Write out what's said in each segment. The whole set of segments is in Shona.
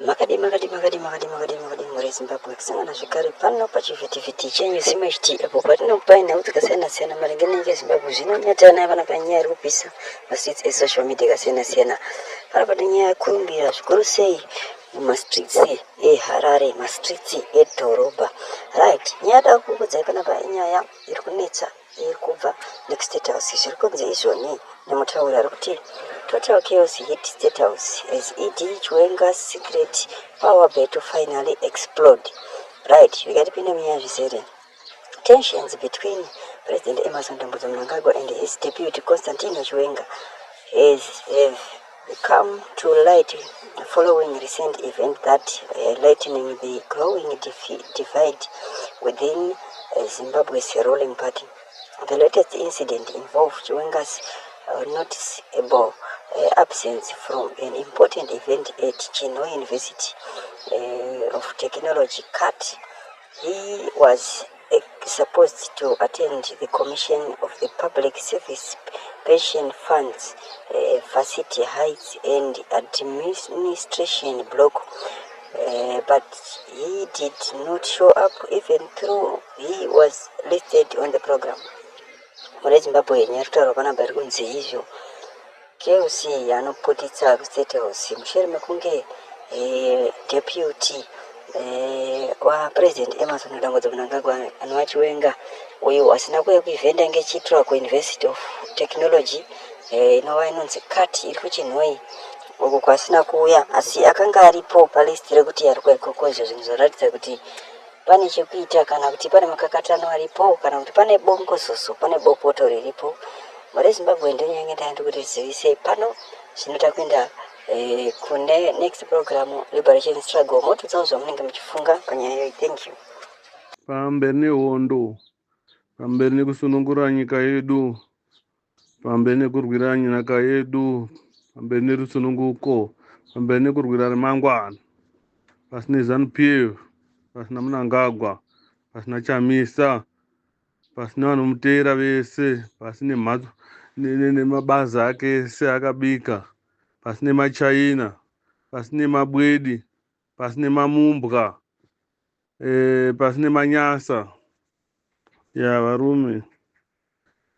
makadi muri Zimbabwe kusangana zvekare pano pachivhitivhiti chenyu zimashiti apo patinopaina kuti kasiyana-siyana maringe nenyika yeZimbabwe zvinonyatana vana panyaya iri kupisa masitritsi esocial media akasiyana-siyana panapa nyaya yakurumbira zvikuru sei mumastritsi eHarare, mastritsi edhorobha. Right, nyaya dakukudzai panapa inyaya iri kunetsa iri kubva nekustate house. Zviri kunzi izvoni nemutauri ari kuti total chaos hit state house as ED Chiwenga's secret power battle finally explode. Right, vikatipinda munyaya zvisere. Tensions between President Emmerson Mnangagwa and his deputy Constantino Chiwenga have come to light following recent event that lightening the growing divide within Zimbabwe's ruling party. The latest incident involved Chiwenga's noticeable absence from an important event at Chinhoyi University of Technology, CAT. He was supposed to attend the Commission of the Public Service Pension Funds, Varsity Heights and Administration Block, but he did not show up even though he was listed on the program. Muri Zimbabwe nyarutaro panapa iri kunzi izvo KOC anoputitsa kustate house mushure mekunge deputy wapresident Emmerson Mnangagwa anova Chiwenga uyu asina kuuya kuivhenda ngechiitira kuUniversity of Technology inova inonzi CAT iri kuChinhoyi uku kwasina kuuya asi akanga aripo palisti rekuti ari kuuya ikoko. Izvo zvinhu zvinoratidza kuti pane chekuita kana kuti pane makakatano aripo kana kuti pane bongozozo pane bopoto riripo. Muri Zimbabwe ndonyaya ndandi kuti zivisei pano zvinoda kuenda kune next program Liberation Struggle. Motudzawo zvamunenge muchifunga panyaya iyoyi. Thank you. Pamberi nehondo, pamberi nekusunungura nyika yedu, pamberi nekurwira nyika yedu, pamberi nerusununguko, pamberi nekurwira remangwana, pasina ZANU-PF, pasina Mnangagwa, pasina Chamisa, pasina vanomutevera vese, pasina mhatso nemabazi ake ese akabika, pasina machaina, pasina mabwedi, pasina mamumbwa, pasina manyasa. Ya varume,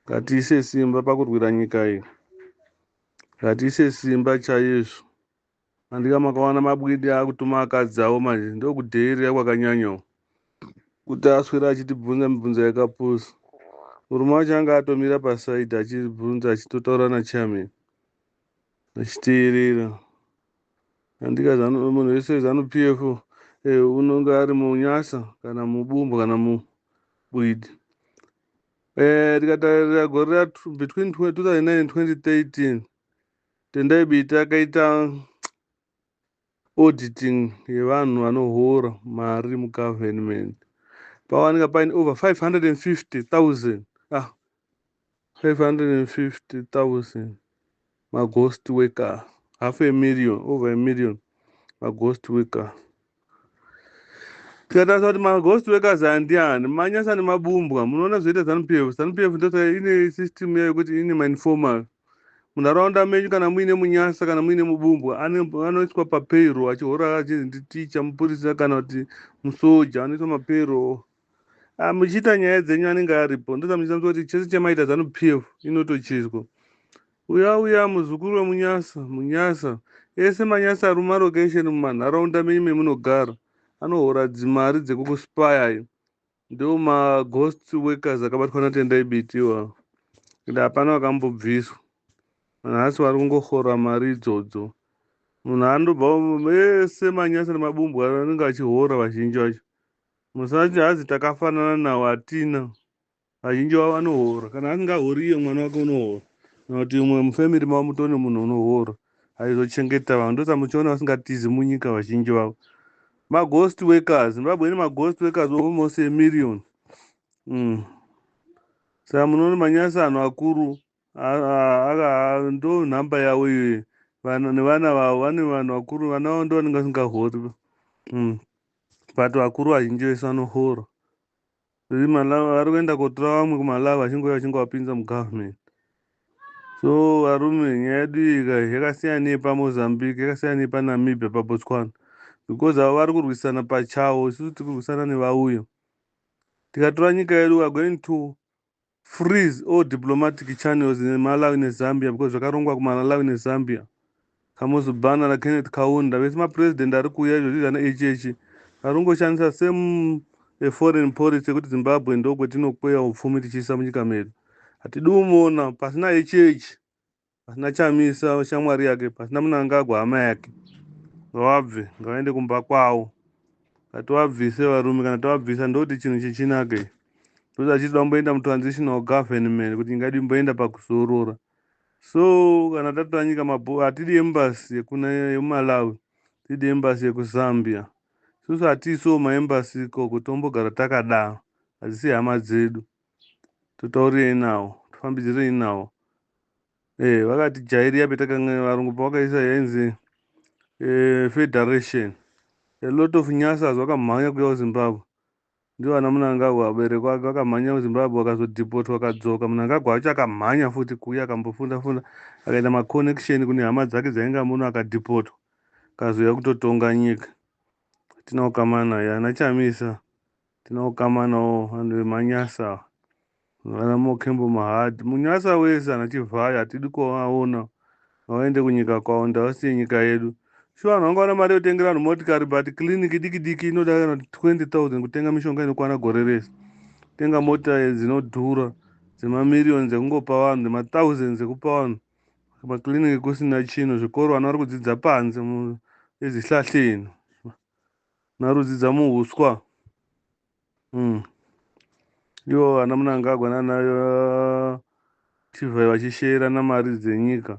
ngatiise simba pakurwira nyika iyi, ngatiise simba chaizvo. Andika makawana mabwidi akutuma akadzi awo manje ndokudheerera kwakanyanyawo kuti aswera achitibvunza mibvunzo yakapusa. Murume wacho anga atomira pasaidhi achibvunza achitotaura naChairman achiteerera. Andika munhu wese ZANU-PF unonge ari munyasa kana mubumbwa kana mubwidi. Tikatarira gore between 2009 and 2013 Tendai Biti akaita auditing yevanhu vanohora mari mugovernment. Pawanika paine over 550,000 maghost workers, half a million, over a million maghost workers. Tikatarisa kuti maghost workers andiani, manyasa nemabumbwa. Munoona zvoita ZANU-PF. ZANU-PF ndosa ine system yayo kuti ine mainformal. Munharaunda menyu kana muine munyasa kana muine mubumbwa anoiswa papayroll achihora achinzi nditicha, mupurisa kana kuti musoja anoiswa mapayroll. Muchiita nyaya dzenyu anenge aripo. Ndosamuchisa kuti chese chemaita ZANU-PF inotochizwa. Uya muzukuru wemunyasa ese manyasa ari mumarokesheni mumanharaunda menyu memunogara anohora dzimari dzekukuspaya. Ndo maghost workers akabatwa naTendai Biti iwawo. Kuti hapana wakambobviswa. Nhasi vari kungohora mari idzodzo. Munhu andobva vese manyasa nemabumbwa anenge achihora vazhinji vacho. Musati hazi takafanana nawo, hatina. Vazhinji vavo vanohora. Kana asingahori iye mwana wake unohora. Kana kuti umwe mufamily mavo mutone munhu unohora aizochengeta vanhu. Ndosa muchiona vasingatizi munyika vazhinji vavo. Maghost workers, Zimbabwe ine maghost workers almost a million. Saka munoona manyasa anhu akuru ndo nhamba yavo iyoyo. Nevana vavo vane vanhu vakuru, vana vavo ndo vanenge vasingahori. But vakuru vazhinji vese vanohora. Vari kuenda kotora vamwe kumalava vachingovapinza mugovernment. So varume, nyaya yedu iyi yakasiyana nepaMozambique, yakasiyana nepaNamibia, paBotswana, because avo vari kurwisana pachavo, isusu tiri kurwisana nevauyo. Tikatora nyika yedu, we are going to freeze all diplomatic channels neMalawi neZambia, because zvakarongwa kuMalawi neZambia. Kamuzubhana naKenneth Kaunda, vese mapresident ari kuuya izvozvi zvana HH vari kungoshandisa same foreign policy yekuti Zimbabwe ndo kwetinokweya upfumi tichiisa munyika medu. Hatidi kumuona pasina HH, pasina Chamisa shamwari yake, pasina Mnangagwa hama yake. Ngavabve, ngavaende kumba kwavo. Ngativabvise varume, kana tavabvisa ndoti chinhu chichinake. Ndozi achida kumboenda mutransitional government kuti nyika yedu imboenda pakuzorora. So kana tatora nyika hatidi embassy yemuMalawi, tidi embassy yekuZambia. Isusu hatiisiwo maembassy ikoko, tombogara takadaro, hadzisi hama dzedu. Totaurirei navo, tofambidzirei navo. Vakatijairira petakanga varungu pavakaisa yainzi federation. A lot of nyasas vakamhanya kuuya kuZimbabwe. Ndio vana Mnangagwa vabereki vake vakamhanya kuZimbabwe, vakazodhipotwa vakadzoka. Mnangagwa wacho akamhanya futi kuuya akambofunda akaita maconnection kune hama dzake dzainga muno akadhipotwa, akazouya kutotonga nyika. Tinaokamana yana Chamisa, tinaokamanawo vanhu vemanyasa, vana Mokembo Mahadi. Munyasa wese ana Chivhaya hatidi kuvaona, vaende kunyika kwavo, ndavasiye nyika yedu. Shuwa vanhu vanga vana mari yotengera vanhu motikari, but kiriniki diki diki inoda kana 20,000 kutenga mishonga inokwana gore rese. Tenga mota dzinodhura dzemamiliyoni dzekungopa vanhu, dzema1000 dzekupa vanhu. Makiriniki kusina chinhu, zvikoro vana vari kudzidza panze ezihlahleni, narudzidza muhuswa. Ivo vana Mnangagwa nana Chivhaya vachishera namari dzenyika.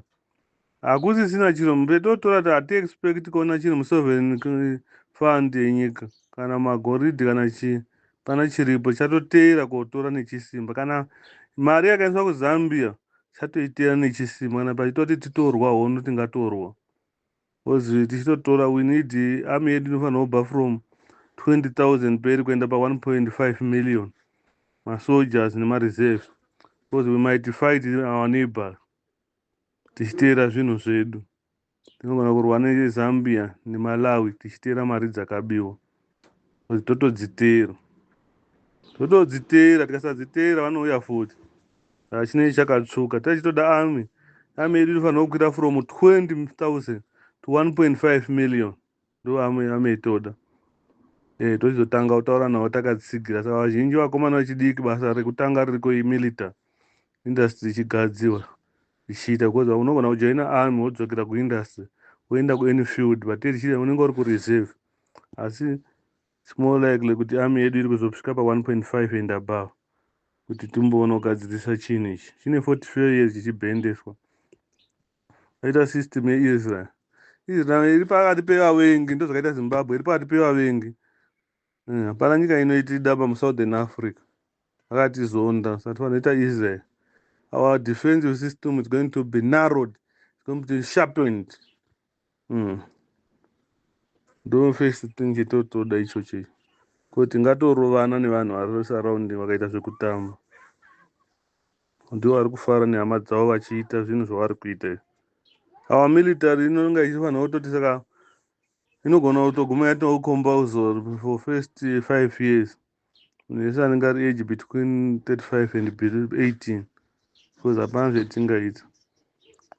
Hakusisina chiro mbetotora kuti hati expect kuona chinhu musovereign fund yenyika, kana magoridhe kana chii, pana chiripo chatoteera kotora nechisimba. Kana mari yakaiswa kuZambia chatoiteera nechisimba, kana pachitoti titorwa hono tingatorwa. Ozi tichitotora, we need army yedu inofanira kubva from 20,000 peri kuenda pa1.5 million masoldiers nemareserves, because we might fight our neighbors tichiteera zvinhu zvedu. Tinogona kurwa neZambia neMalawi tichiteera mari dzakabiwa, kuti totodziteera. Tikasadziteera vanouya futi, chinenge chakatsvuka. Tachitoda army yedu inofanira kukwira from 20,000 to 1.5 million, ndo army itoda. Tochizotanga kutaura navo takatsigira. Saka vazhinji vakomana vechidiki basa rekutanga ririko imilitary industry ichigadziwa ichiita, because unogona kujoina army wodzokera kuindustry woenda kuany field, but tichida unenge uri kureserve. Asi it's more likely kuti army yedu iri kuzosvika pa1.5 and above, kuti timboona kugadzirisa chinhu ichi. Chine 44 years chichibhendeswa. Aita system yeIsrael. Israel iri pakati pevavengi, ndo zvakaita Zimbabwe iri pakati pevavengi. Hapana nyika inoitida pamusouthern Africa, vakatizonda. Saka tinoita Israel. Our defensive system is going to be narrowed, it's going to be sharpened. Ndo first thing chitotoda ichochi, kuti ngatorovana nevanhu vari surrounding vakaita zvekutamba. Ndivo vari kufara nehama dzavo vachiita zvinhu zvavari kuita. Our military inonga ichifanira kutoti, saka inogona kutoguma yatokombouzwa for first 5 years munhu wese anenge ari age between 35 and 18, because hapana zvetingaita.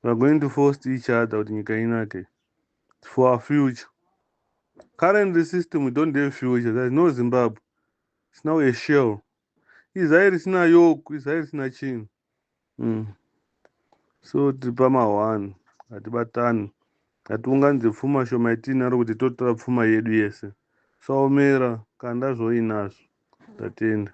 We are going to force each other kuti nyika inake for our future. Currently system, we don't have future. There is no Zimbabwe. It's now a shell. Israel isina yoke, Israel isina chinhu. So tiri pama1, hatibatani, hatiunganidze pfuma shoma yatinaro kuti totora pfuma yedu yese. Saomera kanda zvoinazvo. Tatenda.